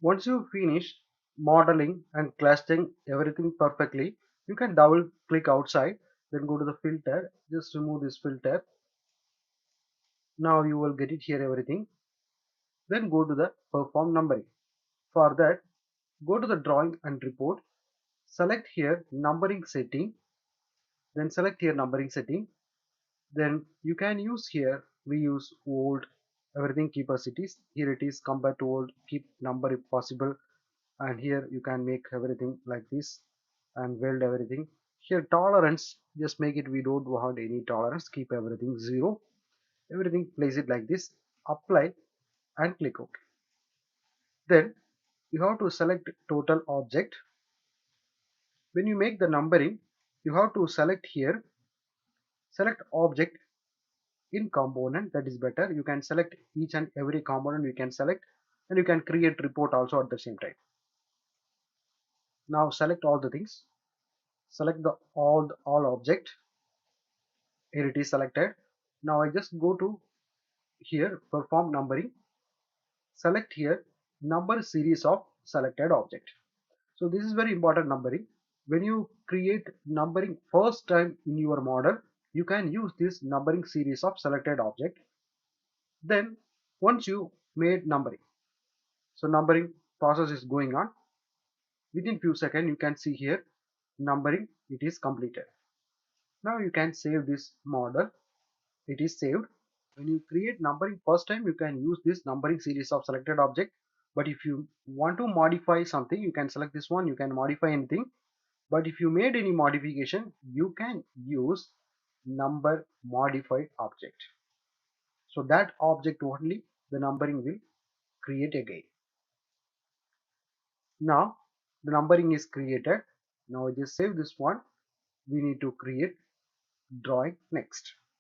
Once you finish modeling and clustering everything perfectly, you can double click outside, then go to the filter, just remove this filter. Now you will get it here everything. Then go to the perform numbering. For that, go to the drawing and report, select here numbering setting, then select here numbering setting. Then you can use here, we use old, everything keep as it is. Here it is compared to old, keep number if possible. And here you can make everything like this and weld everything. Here tolerance, just make it, we don't want any tolerance, keep everything 0. Everything place it like this, apply and click OK. Then you have to select total object. When you make the numbering, you have to select here, select object in component, that is better. You can select each and every component, you can select, and you can create report also at the same time. Now select all the things, select the all object. Here it is selected. Now I just go to here perform numbering, select here number series of selected object. So this is very important numbering. When you create numbering first time in your model, you can use this numbering series of selected object. Then once you made numbering, so numbering process is going on. Within few seconds you can see here numbering, it is completed. Now you can save this model, it is saved. When you create numbering first time, you can use this numbering series of selected object. But if you want to modify something, you can select this one, you can modify anything. But if you made any modification, you can use number modified object. So that object only the numbering will create again. Now the numbering is created. Now I just save this one. We need to create drawing next.